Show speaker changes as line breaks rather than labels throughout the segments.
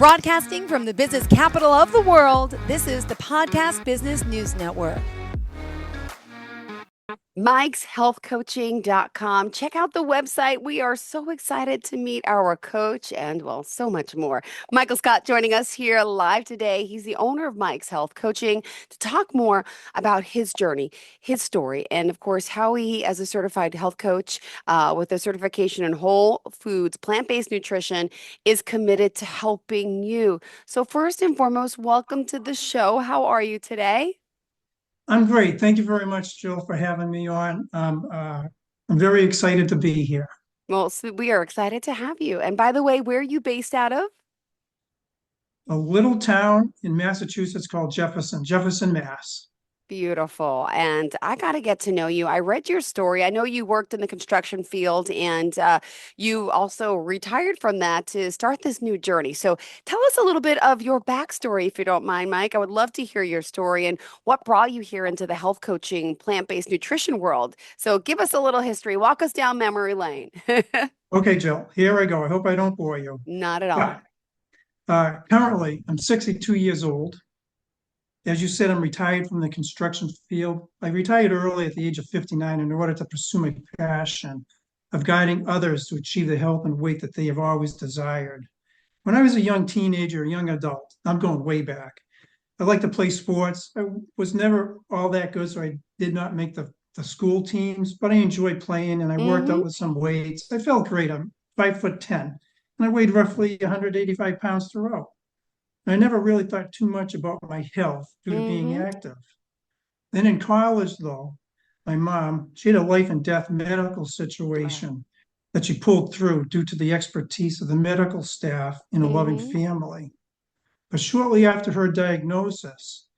Broadcasting from the business capital of the world, this is the Podcast Business News Network.
Mike'sHealthCoaching.com. Check out the website. We are so excited to meet our coach and, well, so much more. Michael Scott joining us here live today. He's the owner of Mike's Health Coaching to talk more about his journey, his story, and, of course, how he, as a certified health coach with a certification in whole foods, plant-based nutrition, is committed to helping you. So first and foremost, welcome to the show. How are you today?
I'm great. Thank you very much, Jill, for having me on. I'm very excited to be here.
Well, so we are excited to have you. And by the way, where are you based out of?
A little town in Massachusetts called Jefferson, Mass.
Beautiful. And I got to get to know you. I read your story. I know you worked in the construction field and you also retired from that to start this new journey. So tell us a little bit of your backstory, if you don't mind, Mike. I would love to hear your story and what brought you here into the health coaching, plant-based nutrition world. So give us a little history. Walk us down memory lane.
Okay, Jill, here I go. I hope I don't bore you.
Not at all.
Currently, I'm 62 years old. As you said, I'm retired from the construction field. I retired early at the age of 59 in order to pursue my passion of guiding others to achieve the health and weight that they have always desired. When I was a young teenager, a young adult, I'm going way back. I liked to play sports. I was never all that good, so I did not make the school teams, but I enjoyed playing and I worked out with some weights. I felt great. I'm 5'10", and I weighed roughly 185 pounds throughout. I never really thought too much about my health due to being active. Then in college, though, my mom, she had a life and death medical situation that she pulled through due to the expertise of the medical staff and a loving family. But shortly after her diagnosis,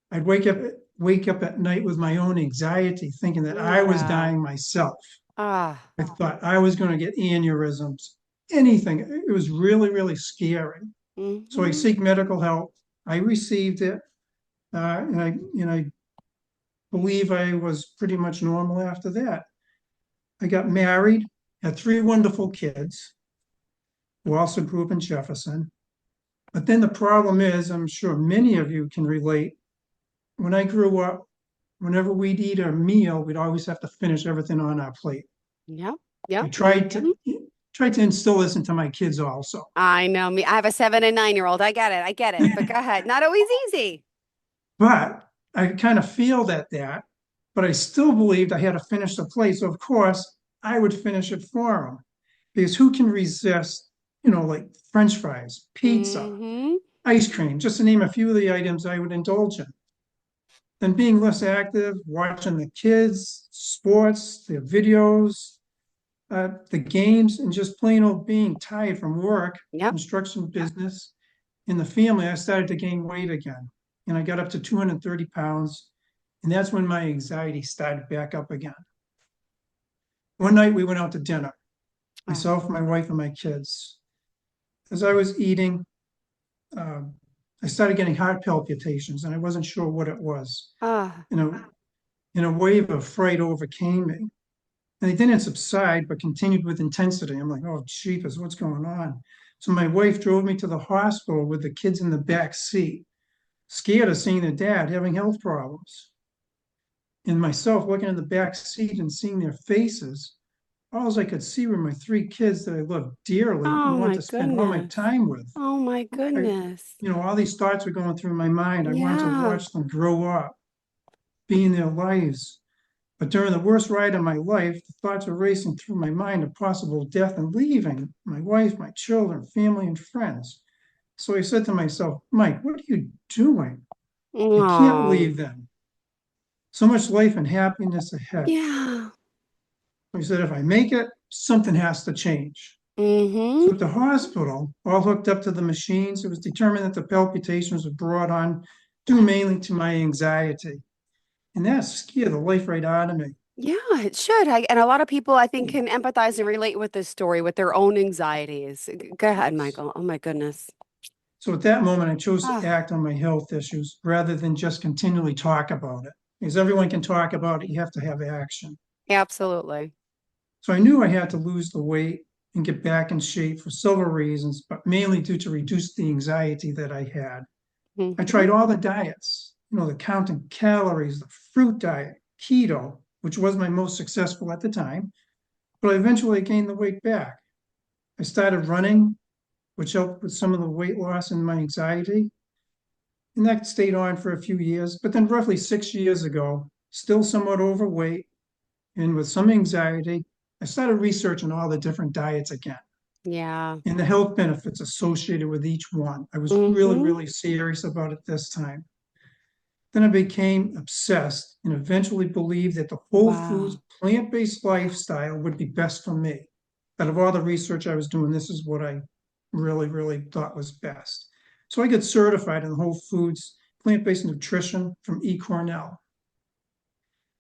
I'd wake up at night with my own anxiety, thinking that I was dying myself. I thought I was going to get aneurysms, anything. It was really, really scary. So I seek medical help. I received it, and I believe I was pretty much normal after that. I got married, had 3 wonderful kids, who also grew up in Jefferson. But then the problem is, I'm sure many of you can relate. When I grew up, whenever we'd eat a meal, we'd always have to finish everything on our plate.
Yep.
I tried to instill this into my kids also.
I know me. I have a 7 and 9-year-old. I get it. But go ahead. Not always easy.
But I kind of failed at that, but I still believed I had to finish the plate. So of course I would finish it for them, because who can resist, like French fries, pizza, ice cream, just to name a few of the items I would indulge in. Then being less active, watching the kids, sports, their videos, the games, and just plain old being tired from work, construction business, in the family, I started to gain weight again. And I got up to 230 pounds. And that's when my anxiety started back up again. One night we went out to dinner, myself, my wife, and my kids. As I was eating, I started getting heart palpitations, and I wasn't sure what it was. In a wave of fright overcame me. And they didn't subside, but continued with intensity. I'm like, oh, jeepers, what's going on? So my wife drove me to the hospital with the kids in the back seat, scared of seeing their dad having health problems. And myself looking in the back seat and seeing their faces, all I could see were my 3 kids that I loved dearly and wanted to spend all my time with.
Oh my goodness.
All these thoughts were going through my mind. I wanted to watch them grow up, be in their lives. But during the worst ride of my life, the thoughts were racing through my mind of possible death and leaving my wife, my children, family, and friends. So I said to myself, Mike, what are you doing? You can't leave them. So much life and happiness ahead.
Yeah.
I said, if I make it, something has to change. So at the hospital, all hooked up to the machines, it was determined that the palpitations were brought on due mainly to my anxiety. And that scared the life right out of me.
Yeah, it should. And a lot of people, I think, can empathize and relate with this story with their own anxieties. Go ahead, Michael. Oh, my goodness.
So at that moment, I chose to act on my health issues rather than just continually talk about it. Because everyone can talk about it, you have to have action.
Absolutely.
So I knew I had to lose the weight and get back in shape for several reasons, but mainly due to reduce the anxiety that I had. I
Mhm.
tried all the diets, the counting calories, the fruit diet, keto, which was my most successful at the time, but I eventually gained the weight back. I started running, which helped with some of the weight loss and my anxiety. And that stayed on for a few years. But then, roughly 6 years ago, still somewhat overweight and with some anxiety, I started researching all the different diets again
Yeah.
and the health benefits associated with each one. I was really,
Mhm.
really serious about it this time. Then I became obsessed and eventually believed that the whole foods,
Wow.
plant based lifestyle would be best for me. Out of all the research I was doing, this is what I really, really thought was best. So I get certified in whole foods, plant based nutrition from eCornell.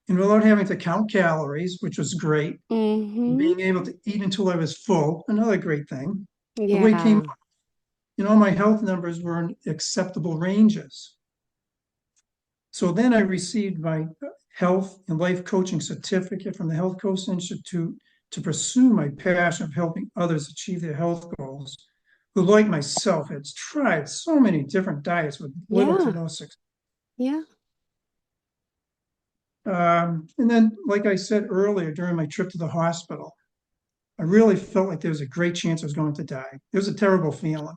And without having to count calories, which was great, and
Mhm.
being able to eat until I was full, another great thing, the weight came
Yeah.
up. My health numbers were in acceptable ranges. So then I received my health and life coaching certificate from the Health Coach Institute to pursue my passion of helping others achieve their health goals who, like myself, had tried so many different diets with little to
Yeah.
no success.
Yeah.
And then, like I said earlier, during my trip to the hospital, I really felt like there was a great chance I was going to die. It was a terrible feeling.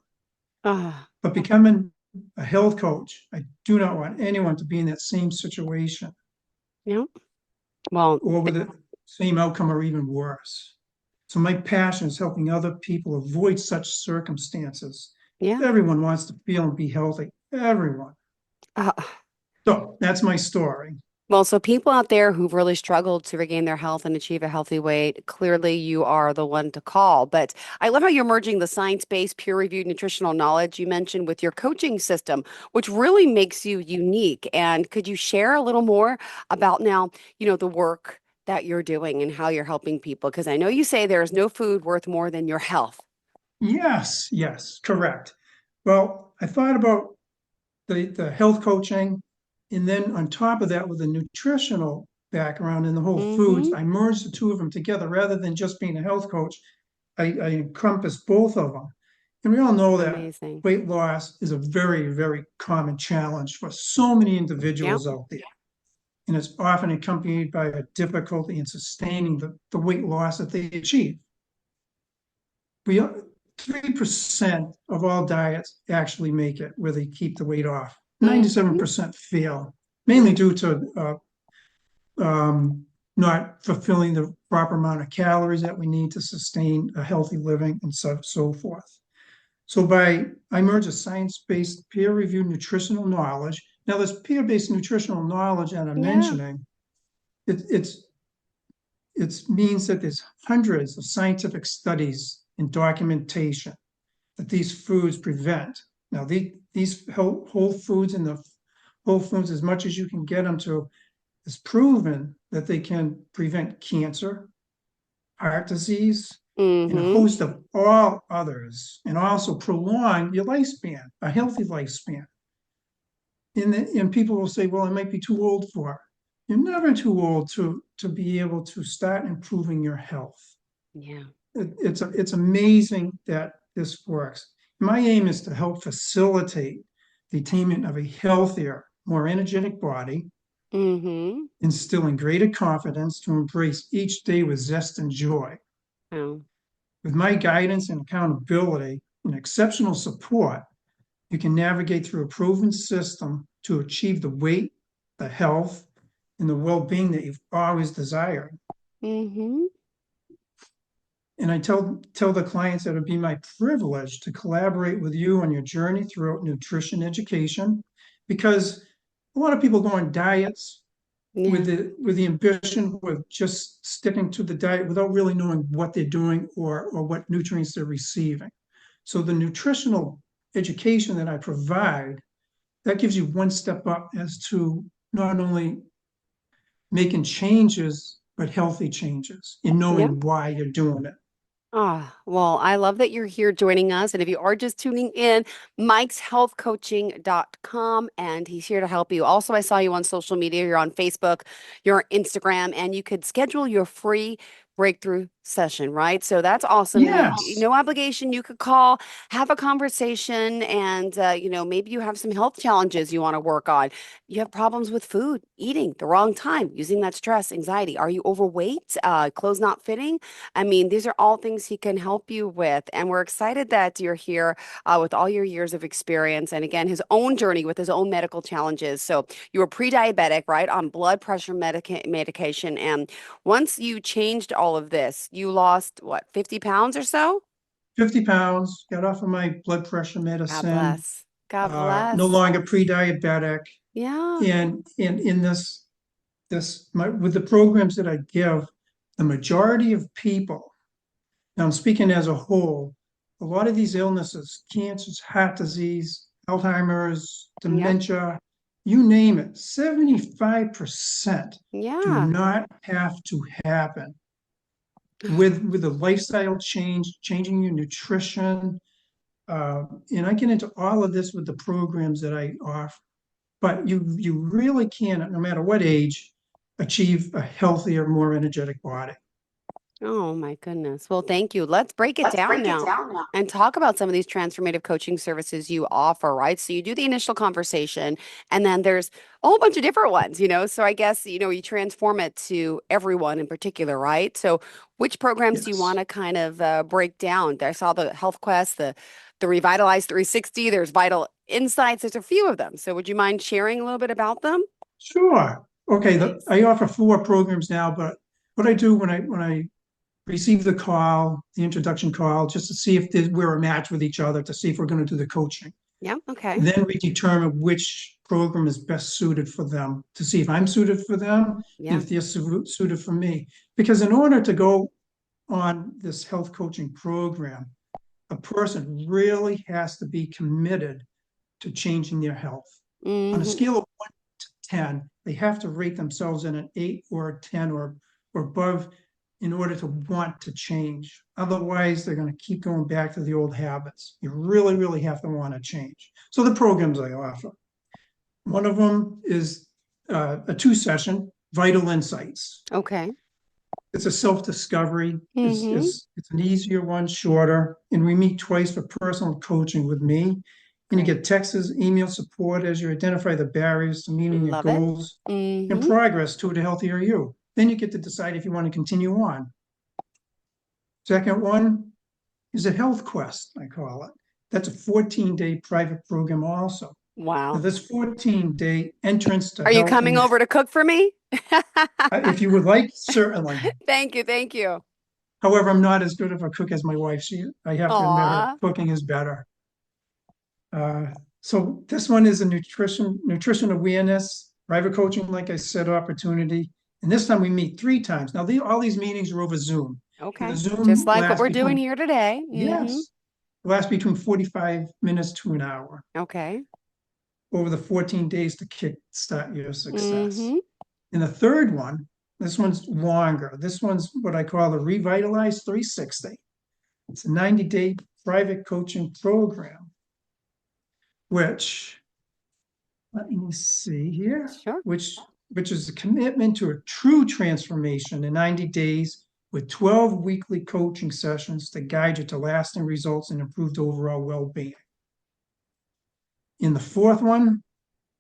Ah.
But becoming a health coach, I do not want anyone to be in that same situation
Yeah. Well,
or with the same outcome or even worse. So my passion is helping other people avoid such circumstances.
yeah.
Everyone wants to feel and be healthy. Everyone.
Uh,
So that's my story.
well, so people out there who've really struggled to regain their health and achieve a healthy weight, clearly you are the one to call. But I love how you're merging the science-based, peer-reviewed nutritional knowledge you mentioned with your coaching system, which really makes you unique. And could you share a little more about now, the work that you're doing and how you're helping people? Because I know you say there is no food worth more than your health.
Yes, yes, correct. Well, I thought about the health coaching, and then on top of that, with the nutritional background and the whole foods,
Mm-hmm.
I merged the two of them together rather than just being a health coach. I encompass both of them. And we all know that
Amazing.
weight loss is a very, very common challenge for so many
Yeah.
individuals out there. And it's often accompanied by a difficulty in sustaining the weight loss that they achieve. We 3% of all diets actually make it where they keep the weight off.
Mm-hmm.
97% fail, mainly due to not fulfilling the proper amount of calories that we need to sustain a healthy living and so forth. So I merge a science-based peer-reviewed nutritional knowledge. Now, this peer-based nutritional knowledge that I'm
Yeah.
mentioning, it, it's it means that there's hundreds of scientific studies and documentation that these foods prevent. Now, these whole foods and the whole foods, as much as you can get them to, is proven that they can prevent cancer, heart disease, and a
Mm-hmm.
host of all others, and also prolong your lifespan, a healthy lifespan. And people will say, well, I might be too old for it. You're never too old to be able to start improving your health.
Yeah.
It's amazing that this works. My aim is to help facilitate the attainment of a healthier, more energetic body,
Mm-hmm.
instilling greater confidence to embrace each day with zest and joy.
Oh.
With my guidance and accountability and exceptional support, you can navigate through a proven system to achieve the weight, the health, and the well-being that you've always desired.
Mm-hmm.
And I tell the clients that it would be my privilege to collaborate with you on your journey throughout nutrition education, because a lot of people go on diets
Yeah.
with the ambition with just sticking to the diet without really knowing what they're doing or what nutrients they're receiving. So the nutritional education that I provide, that gives you one step up as to not only making changes, but healthy changes in
Yeah.
knowing why you're doing it.
Ah, well, I love that you're here joining us. And if you are just tuning in, mikeshealthcoaching.com, and he's here to help you. Also, I saw you on social media. You're on Facebook, you're on Instagram, and you could schedule your free breakthrough session, right? So that's awesome.
Yes.
No obligation. You could call, have a conversation, and maybe you have some health challenges you want to work on. You have problems with food, eating the wrong time, using that stress, anxiety. Are you overweight? Clothes not fitting? I mean, these are all things he can help you with. And we're excited that you're here with all your years of experience. And again, his own journey with his own medical challenges. So you were pre-diabetic, right, on blood pressure medication. And once you changed all of this, you lost what, 50 pounds or so?
50 pounds, got off of my blood pressure
God
medicine,
bless. God
no
bless.
longer pre-diabetic.
Yeah.
And in with the programs that I give, the majority of people, now I'm speaking as a whole, a lot of these illnesses, cancers, heart disease, Alzheimer's,
Yeah.
dementia, you name it, 75% do
Yeah.
not have to happen with a lifestyle change, changing your nutrition. And I get into all of this with the programs that I offer. But you really can, no matter what age, achieve a healthier, more energetic body.
Oh my goodness. Well, thank you. Let's break it down now and talk about some of these transformative coaching services you offer, right? So you do the initial conversation, and then there's a whole bunch of different ones, So I guess, you transform it to everyone in particular, right? So which programs do you
Yes.
want to kind of break down? I saw the Health Quest, the Revitalize 360, there's Vital Insights, there's a few of them. So would you mind sharing a little bit about them?
Sure. Okay,
Thanks.
I offer 4 programs now, but what I do when I receive the call, the introduction call, just to see if we're a match with each other, to see if we're going to do the coaching.
Yeah, okay.
Then we determine which program is best suited for them, to see if I'm suited for them
Yeah.
and if they're suited for me. Because in order to go on this health coaching program, a person really has to be committed to changing their health. On a
Hmm.
scale of 1 to 10, they have to rate themselves in an 8 or a 10 or above in order to want to change. Otherwise, they're going to keep going back to the old habits. You really, really have to want to change. So the programs I offer, one of them is a 2-session Vital Insights.
Okay.
It's a self-discovery.
Hmm.
It's an easier one, shorter, and we meet twice for personal coaching with me. And you
Great.
get texts, email support as you identify the barriers to meeting your
Love it.
goals and
Hmm.
progress to a healthier you. Then you get to decide if you want to continue on. Second one is a Health Quest, I call it. That's a 14-day private program also. Now,
Wow.
this 14-day entrance to
Are you
health,
coming over to cook for me?
if you would like, certainly.
Thank you. Thank you.
However, I'm not as good of a cook as my wife. I have to admit, her
Aw.
cooking is better. So this one is a nutrition awareness, private coaching, like I said, opportunity. And this time we meet 3 times. Now, all these meetings are over Zoom. And
Okay.
the Zoom
Just like what
lasts
we're doing
between,
here today.
yes, lasts between 45 minutes to an hour
Okay.
over the 14 days to kickstart your success.
Hmm.
And the third one, this one's longer. This one's what I call the Revitalize 360. It's a 90-day private coaching program, which, let me see here,
Sure.
which is a commitment to a true transformation in 90 days with 12 weekly coaching sessions to guide you to lasting results and improved overall well-being. And the fourth one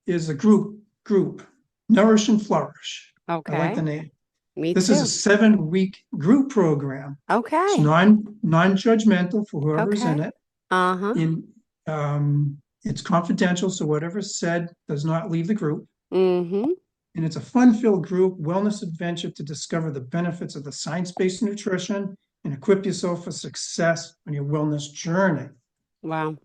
is a group, Nourish and Flourish. I like
Okay.
the name.
Me
This
too.
is a 7-week group program. It's
Okay.
non-judgmental for whoever's in
Okay.
it.
Uh-huh.
It's confidential, so whatever's said does not leave the group.
Hmm.
And it's a fun-filled group wellness adventure to discover the benefits of the science-based nutrition and equip yourself for success on your wellness journey.
Wow.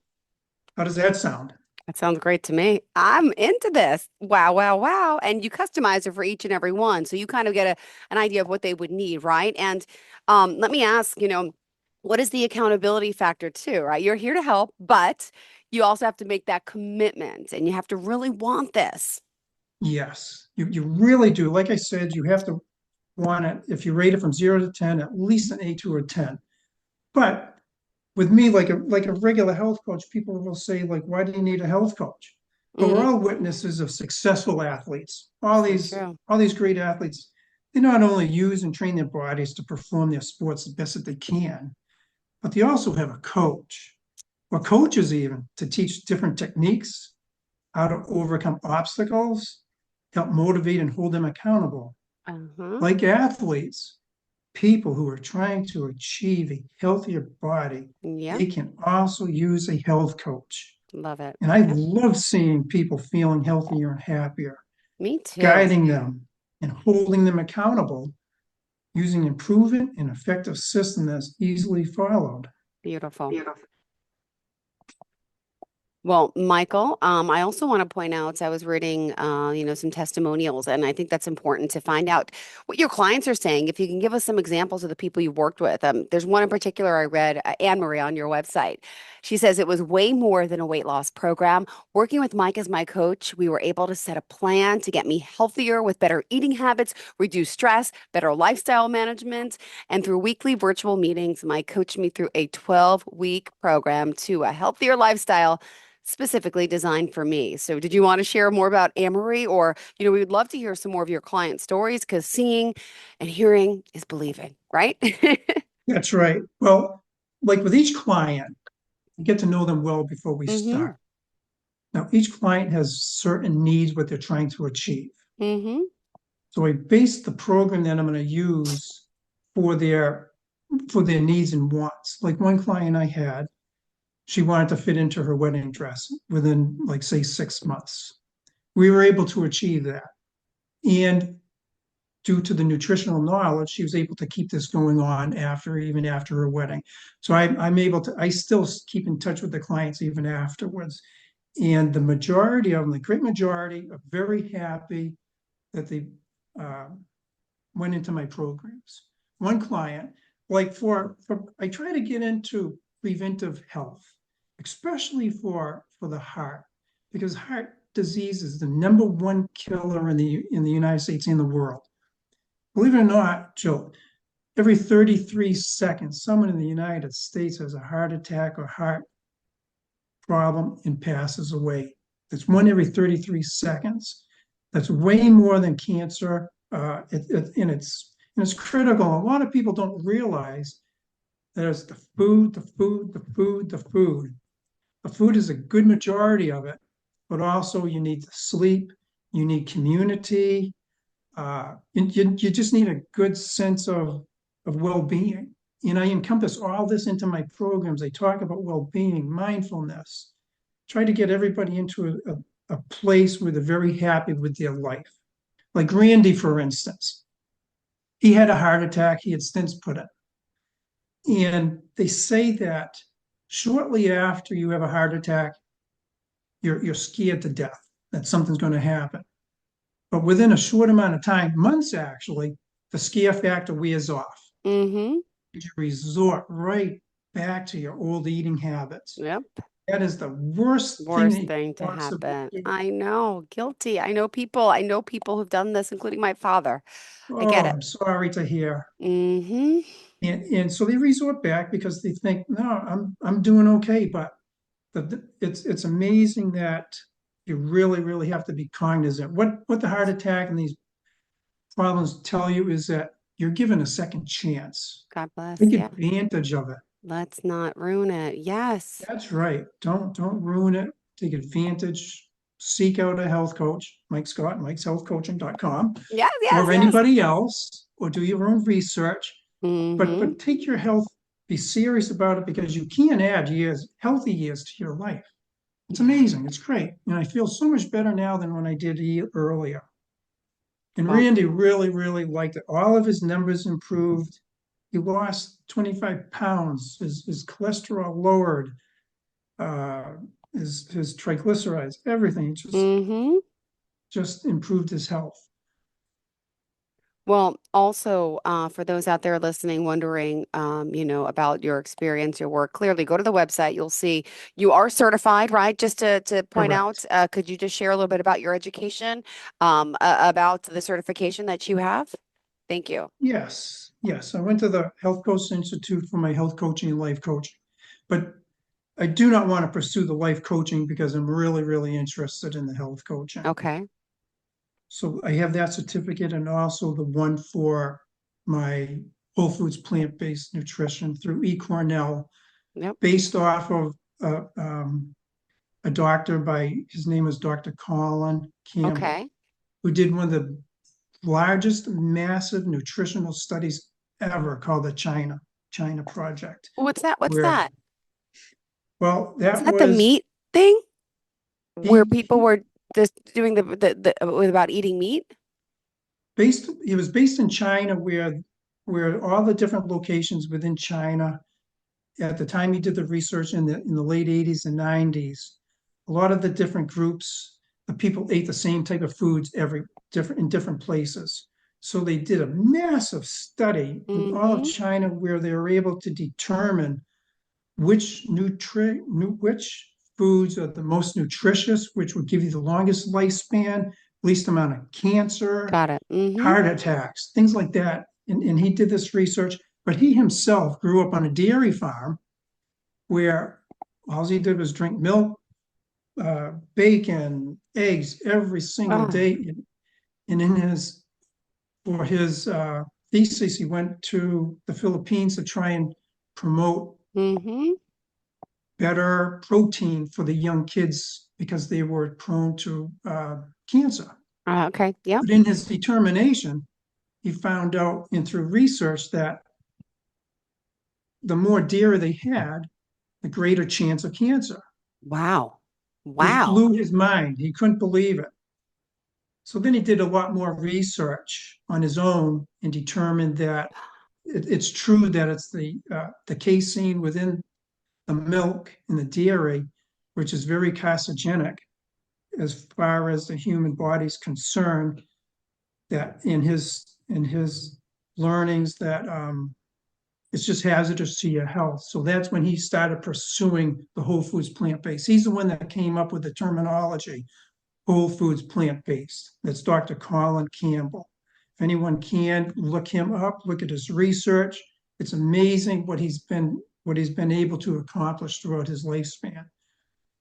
How does that sound?
That sounds great to me. I'm into this. Wow, wow, wow. And you customize it for each and every one. So you kind of get an idea of what they would need, right? And let me ask, what is the accountability factor too, right? You're here to help, but you also have to make that commitment and you have to really want this.
Yes, you really do. Like I said, you have to want it. If you rate it from 0 to 10, at least an 8 or a 10. But with me, like a regular health coach, people will say, like, why do you need a health coach? But we're all witnesses of successful athletes. All
So
these
true.
great athletes, they not only use and train their bodies to perform their sports the best that they can, but they also have a coach or coaches even to teach different techniques, how to overcome obstacles, help motivate and hold them accountable.
Uh-huh.
Like athletes, people who are trying to achieve a healthier body,
Yep.
they can also use a health coach.
Love it.
And I
Yep.
love seeing people feeling healthier and happier,
Me too.
guiding them and holding them accountable using an proven and effective system that's easily followed.
Beautiful. Well, Michael, I also want to point out, I was reading, some testimonials, and I think that's important to find out what your clients are saying. If you can give us some examples of the people you've worked with. There's one in particular I read, Anne Marie on your website. She says it was way more than a weight loss program. Working with Mike as my coach, we were able to set a plan to get me healthier with better eating habits, reduce stress, better lifestyle management, and through weekly virtual meetings, Mike coached me through a 12-week program to a healthier lifestyle specifically designed for me. So did you want to share more about Amory, or, we would love to hear some more of your client stories, because seeing and hearing is believing, right?
That's right. Well, like with each client, you get to know them well before we
Mm-hmm.
start. Now, each client has certain needs, what they're trying to achieve.
Mm-hmm.
So I base the program that I'm going to use for their needs and wants. Like one client I had, she wanted to fit into her wedding dress within, like, say, 6 months. We were able to achieve that. And due to the nutritional knowledge, she was able to keep this going on even after her wedding. So I still keep in touch with the clients even afterwards. And the majority of them, the great majority, are very happy that they uh, went into my programs. One client, like I try to get into preventive health, especially for the heart, because heart disease is the #1 killer in the United States and the world. Believe it or not, Jill, every 33 seconds, someone in the United States has a heart attack or heart problem and passes away. That's one every 33 seconds. That's way more than cancer. And it's critical. A lot of people don't realize that it's the food, the food, the food, the food. The food is a good majority of it, but also you need sleep, you need community, you just need a good sense of well-being. And I encompass all this into my programs. I talk about well-being, mindfulness, try to get everybody into a place where they're very happy with their life. Like Randy, for instance, he had a heart attack. He had stents put in. And they say that shortly after you have a heart attack, you're scared to death that something's going to happen. But within a short amount of time, months actually, the scare factor wears off.
Mm-hmm.
You resort right back to your old eating habits.
Yep.
That is the worst thing that
Worst
you
thing
can
to
possibly
happen.
do.
I know. Guilty. I know people who've done this, including my father. I
Oh,
get it.
I'm sorry to hear.
Mm-hmm.
And so they resort back because they think, no, I'm doing okay. But it's amazing that you really, really have to be cognizant. What the heart attack and these problems tell you is that you're given a second chance.
God bless.
Take
Yeah.
advantage of it.
Let's not ruin it. Yes.
That's right. Don't ruin it. Take advantage. Seek out a health coach, Mike Scott, mikeshealthcoaching.com,
Yes, yes,
or
yes.
anybody else, or do your own research.
Mm-hmm.
But take your health, be serious about it, because you can add years, healthy years to your life. It's amazing. It's great. And I feel so much better now than when I did earlier. And
Well,
Randy really, really liked it. All of his numbers improved. He lost 25 pounds. His cholesterol lowered. Uh, his triglycerides, everything
mm-hmm.
just improved his health.
Well, also, for those out there listening, wondering, about your experience, your work, clearly go to the website. You'll see you are certified, right? Just to point out,
Correct.
could you just share a little bit about your education, about the certification that you have? Thank you.
Yes, yes. I went to the Health Coach Institute for my health coaching and life coaching, but I do not want to pursue the life coaching because I'm really, really interested in the health coaching.
Okay.
So I have that certificate and also the one for my Whole Foods plant-based nutrition through eCornell,
Yep.
based off of a doctor his name is Dr. Colin Campbell,
Okay.
who did one of the largest massive nutritional studies ever called the China Project,
What's that? What's
where,
that?
well,
Is
that
that the
was,
meat thing where
he,
people were just doing the was about eating meat?
it was based in China where all the different locations within China, at the time he did the research in the late 80s and 90s, a lot of the different groups of people ate the same type of foods in different places. So they did a massive study in all of
Mm-hmm.
China where they were able to determine which foods are the most nutritious, which would give you the longest lifespan, least amount of cancer,
Got it. Mm-hmm.
heart attacks, things like that. And he did this research, but he himself grew up on a dairy farm where all he did was drink milk, bacon, eggs every single
Oh.
day. And for his thesis, he went to the Philippines to try and promote
Mm-hmm.
better protein for the young kids because they were prone to cancer.
Okay. Yep.
But in his determination, he found out and through research that the more dairy they had, the greater chance of cancer,
Wow.
which
Wow.
blew his mind. He couldn't believe it. So then he did a lot more research on his own and determined that it's true that it's the casein within the milk and the dairy, which is very carcinogenic as far as the human body's concerned. That in his learnings that it's just hazardous to your health. So that's when he started pursuing the Whole Foods plant-based. He's the one that came up with the terminology Whole Foods plant-based. That's Dr. Colin Campbell. If anyone can look him up, look at his research. It's amazing what he's been able to accomplish throughout his lifespan.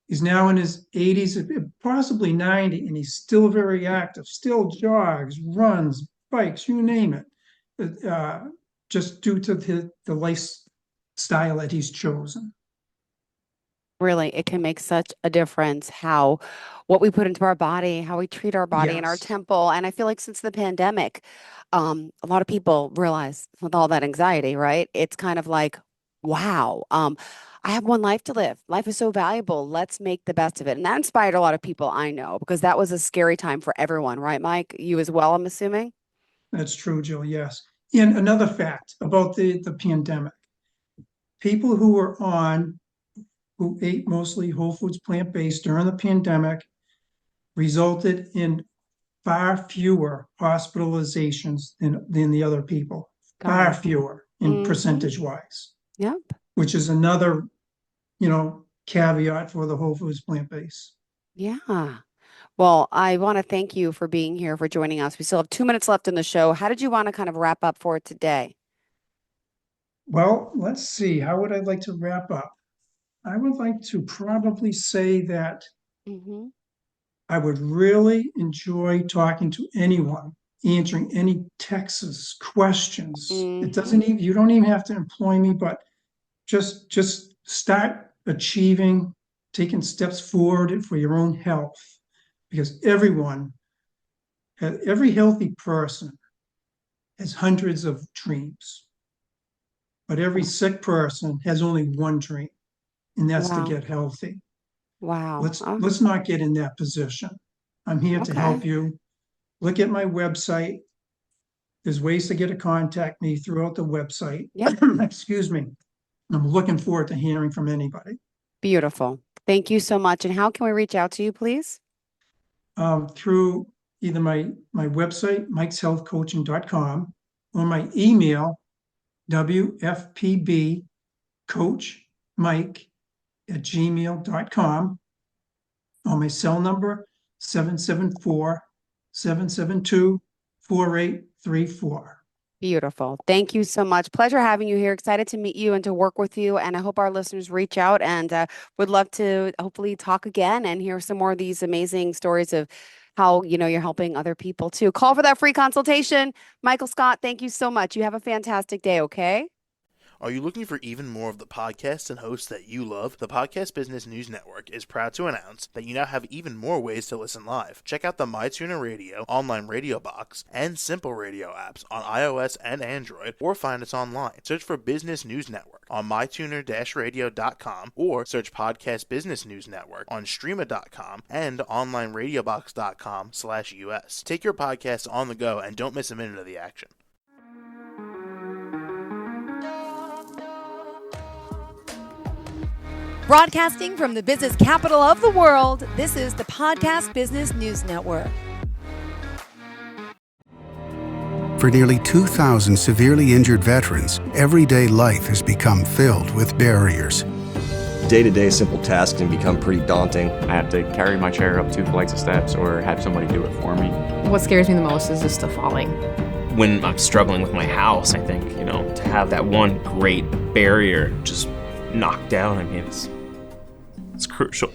He's now in his 80s, possibly 90, and he's still very active, still jogs, runs, bikes, you name it, just due to the lifestyle that he's chosen.
Really, it can make such a difference how what we put into our body, how we treat our body and our
Yes,
temple. And I feel like since the pandemic, a lot of people realize with all that anxiety, right? It's kind of like, wow, I have one life to live. Life is so valuable. Let's make the best of it. And that inspired a lot of people I know because that was a scary time for everyone, right, Mike? You as well, I'm assuming.
that's true, Jill. Yes. And another fact about the pandemic, people who ate mostly whole foods plant-based during the pandemic resulted in far fewer hospitalizations than the other people,
Got
far
it.
fewer in
Mm-hmm.
percentage wise,
Yep.
which is another, caveat for the whole foods plant-based.
Yeah. Well, I want to thank you for being here, for joining us. We still have 2 minutes left in the show. How did you want to kind of wrap up for today?
Well, let's see. How would I like to wrap up? I would like to probably say that
Mm-hmm.
I would really enjoy talking to anyone, answering any Texas questions. It
Mm-hmm.
doesn't even, you don't even have to employ me, but just start achieving, taking steps forward for your own health. Because every healthy person has hundreds of dreams, but every sick person has only one dream, and that's to
Wow.
get healthy.
Wow.
Let's not get in that position. I'm here to
Okay.
help you. Look at my website. There's ways to get to contact me throughout the website.
Yep.
Excuse me. I'm looking forward to hearing from anybody.
Beautiful. Thank you so much. And how can we reach out to you, please?
Through either my website, mikeshealthcoaching.com, or my email, wfpbcoachmike@gmail.com, or my cell number, 774-772-4834.
Beautiful. Thank you so much. Pleasure having you here. Excited to meet you and to work with you. And I hope our listeners reach out and would love to hopefully talk again and hear some more of these amazing stories of how, you're helping other people too. Call for that free consultation. Michael Scott, thank you so much. You have a fantastic day, okay?
Are you looking for even more of the podcasts and hosts that you love? The Podcast Business News Network is proud to announce that you now have even more ways to listen live. Check out the MyTuner Radio, online radio box, and Simple Radio apps on iOS and Android, or find us online. Search for Business News Network on mytuner-radio.com, or search Podcast Business News Network on streama.com and onlineradiobox.com/US. Take your podcast on the go and don't miss a minute of the action.
Broadcasting from the business capital of the world, this is the Podcast Business News Network.
For nearly 2,000 severely injured veterans, everyday life has become filled with barriers.
Day-to-day simple tasks can become pretty daunting.
I have to carry my chair up 2 flights of steps or have somebody do it for me.
What scares me the most is just the falling.
When I'm struggling with my house, I think, to have that one great barrier just knocked down, it's crucial.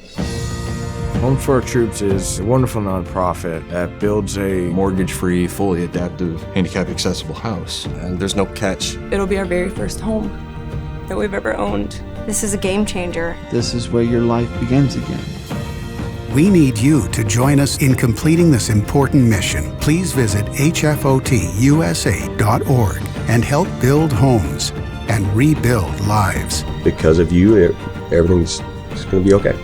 Home for Our Troops is a wonderful nonprofit that builds a
mortgage-free, fully adaptive, handicap-accessible house.
And there's no catch.
It'll be our very first home that we've ever owned. This is a game changer.
This is where your life begins again.
We need you to join us in completing this important mission. Please visit hfotusa.org and help build homes and rebuild lives.
Because of you, everything's going to be okay.